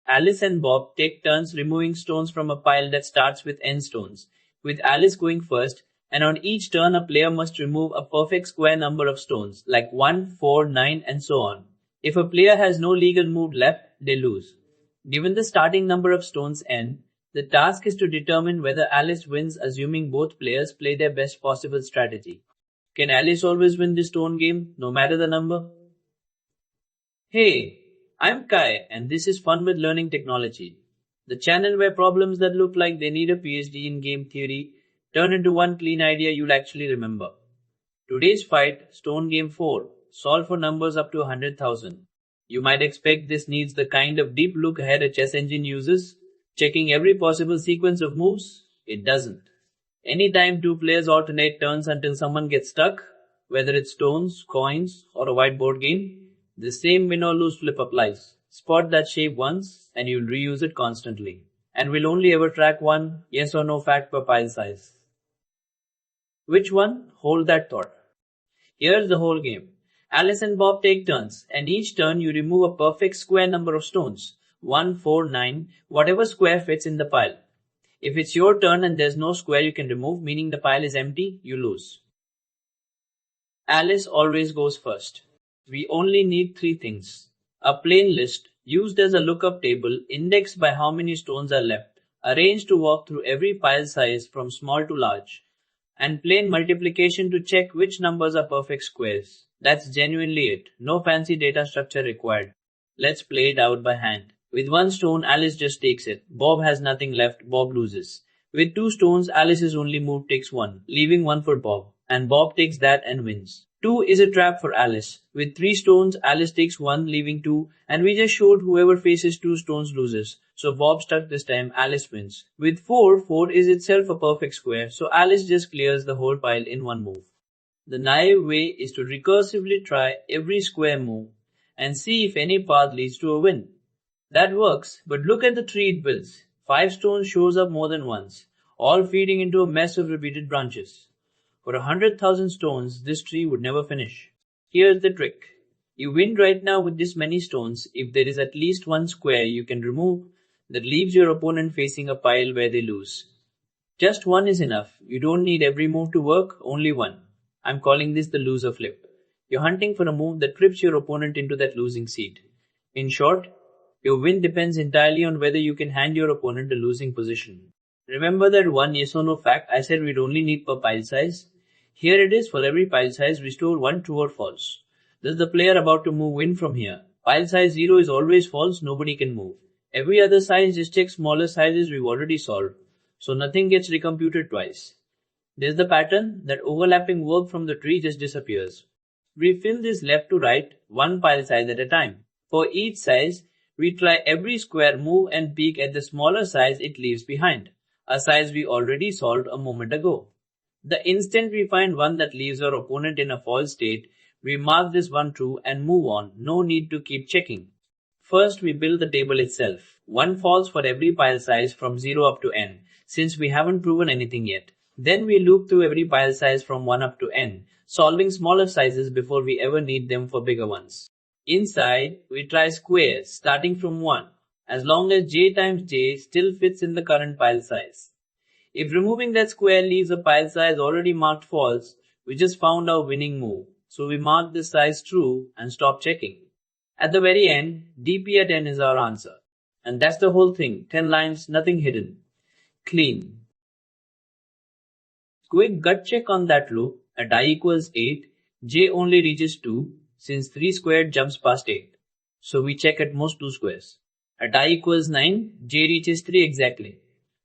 Alice and Bob take turns removing stones from a pile that starts with n stones, with Alice going first, and on each turn a player must remove a perfect square number of stones, like 1, 4, 9, and so on. If a player has no legal move left, they lose. Given the starting number of stones n, the task is to determine whether Alice wins, assuming both players play their best possible strategy. Can Alice always win the stone game, no matter the number? Hey, I'm Kai, and this is Fun with Learning Technology, the channel where problems that look like they need a PhD in game theory turn into one clean idea you'll actually remember. Today's fight, Stone Game 4, solve for numbers up to 100,000. You might expect this needs the kind of deep look ahead a chess engine uses, checking every possible sequence of moves. It doesn't. Anytime two players alternate turns until someone gets stuck, whether it's stones, coins, or a whiteboard game, the same win or lose flip applies. Spot that shape once and you'll reuse it constantly. And we'll only ever track one yes or no fact per pile size. Which one? Hold that thought. Here's the whole game. Alice and Bob take turns, and each turn you remove a perfect square number of stones. 1, 4, 9, whatever square fits in the pile. If it's your turn and there's no square you can remove, meaning the pile is empty, you lose. Alice always goes first. We only need 3 things. A plain list, used as a lookup table, indexed by how many stones are left, arranged to walk through every pile size from small to large, and plain multiplication to check which numbers are perfect squares. That's genuinely it. No fancy data structure required. Let's play it out by hand. With 1 stone, Alice just takes it. Bob has nothing left. Bob loses. With 2 stones, Alice's only move takes 1, leaving 1 for Bob. And Bob takes that and wins. 2 is a trap for Alice. With 3 stones, Alice takes 1, leaving 2, and we just showed whoever faces 2 stones loses. So Bob stuck this time, Alice wins. With 4, 4 is itself a perfect square, so Alice just clears the whole pile in 1 move. The naive way is to recursively try every square move and see if any path leads to a win. That works, but look at the tree it builds. 5 stones shows up more than once, all feeding into a mess of repeated branches. For 100,000 stones, this tree would never finish. Here's the trick. You win right now with this many stones if there is at least 1 square you can remove that leaves your opponent facing a pile where they lose. Just 1 is enough. You don't need every move to work, only 1. I'm calling this the loser flip. You're hunting for a move that trips your opponent into that losing seat. In short, your win depends entirely on whether you can hand your opponent a losing position. Remember that one yes or no fact I said we'd only need per pile size? Here it is. For every pile size, we store 1 true or false. Does the player about to move win from here? Pile size 0 is always false, nobody can move. Every other size just checks smaller sizes we've already solved, so nothing gets recomputed twice. There's the pattern, that overlapping work from the tree just disappears. We fill this left to right, 1 pile size at a time. For each size, we try every square move and peek at the smaller size it leaves behind, a size we already solved a moment ago. The instant we find one that leaves our opponent in a false state, we mark this one true and move on, no need to keep checking. First, we build the table itself. 1 false for every pile size from 0 up to n, since we haven't proven anything yet. Then we loop through every pile size from 1 up to n, solving smaller sizes before we ever need them for bigger ones. Inside, we try squares starting from 1, as long as j times j still fits in the current pile size. If removing that square leaves a pile size already marked false, we just found our winning move. So we mark this size true and stop checking. At the very end, dp at n is our answer. And that's the whole thing. 10 lines, nothing hidden. Clean. Quick gut check on that loop. At I equals 8, j only reaches 2, since 3 squared jumps past 8. So we check at most 2 squares. At I equals 9, j reaches 3 exactly.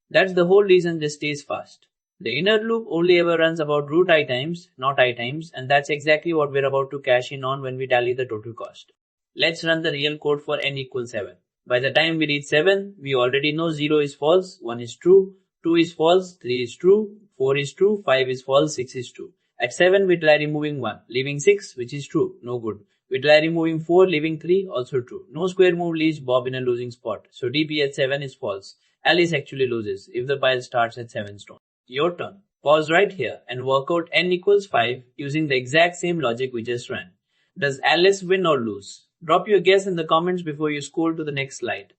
That's the whole reason this stays fast. The inner loop only ever runs about root I times, not I times, and that's exactly what we're about to cash in on when we tally the total cost. Let's run the real code for n equals 7. By the time we reach 7, we already know 0 is false, 1 is true, 2 is false, 3 is true, 4 is true, 5 is false, 6 is true. At 7, we try removing 1, leaving 6, which is true, no good. We try removing 4, leaving 3, also true. No square move leaves Bob in a losing spot, so dp at 7 is false. Alice actually loses if the pile starts at 7 stones. Your turn. Pause right here and work out n equals 5 using the exact same logic we just ran. Does Alice win or lose? Drop your guess in the comments before you scroll to the next slide.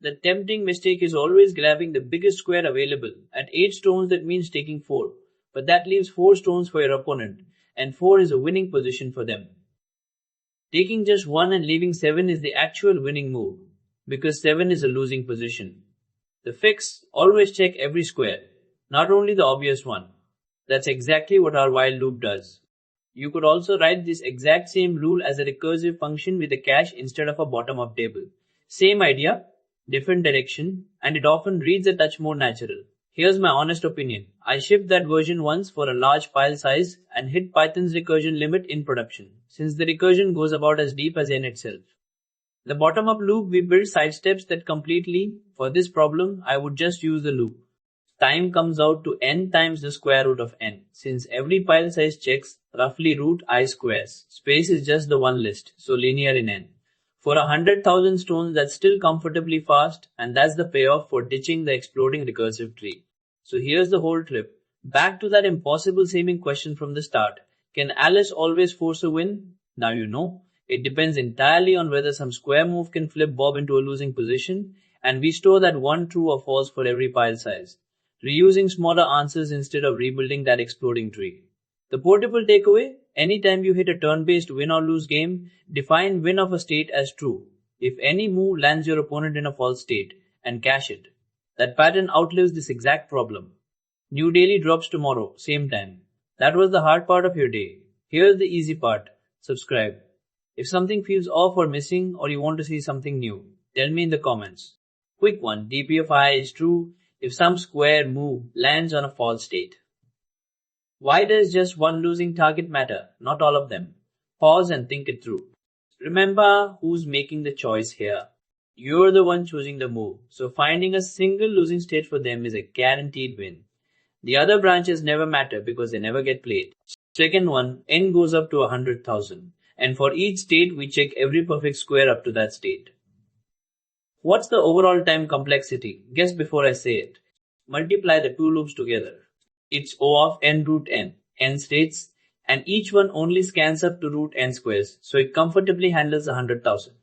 The tempting mistake is always grabbing the biggest square available. At 8 stones that means taking 4. But that leaves 4 stones for your opponent, and 4 is a winning position for them. Taking just 1 and leaving 7 is the actual winning move, because 7 is a losing position. The fix: always check every square, not only the obvious one. That's exactly what our while loop does. You could also write this exact same rule as a recursive function with a cache instead of a bottom-up table. Same idea, different direction, and it often reads a touch more natural. Here's my honest opinion. I shipped that version once for a large file size and hit Python's recursion limit in production, since the recursion goes about as deep as n itself. The bottom-up loop we built sidesteps that completely. For this problem, I would just use the loop. Time comes out to n times the square root of n, since every file size checks roughly root I squares. Space is just the one list, so linear in n. For 100,000 stones, that's still comfortably fast, and that's the payoff for ditching the exploding recursive tree. So here's the whole trip. Back to that impossible seeming question from the start. Can Alice always force a win? Now you know. It depends entirely on whether some square move can flip Bob into a losing position, and we store that one true or false for every pile size, reusing smaller answers instead of rebuilding that exploding tree. The portable takeaway: anytime you hit a turn-based win or lose game, define win of a state as true. If any move lands your opponent in a false state, and cache it. That pattern outlives this exact problem. New daily drops tomorrow, same time. That was the hard part of your day. Here's the easy part. Subscribe. If something feels off or missing, or you want to see something new, tell me in the comments. Quick one: DP of I is true if some square move lands on a false state. Why does just one losing target matter, not all of them? Pause and think it through. Remember who's making the choice here. You're the one choosing the move, so finding a single losing state for them is a guaranteed win. The other branches never matter because they never get played. Second one, n goes up to 100,000, and for each state we check every perfect square up to that state. What's the overall time complexity? Guess before I say it. Multiply the two loops together. It's O of n root n states, and each one only scans up to root n squares, so it comfortably handles 100,000.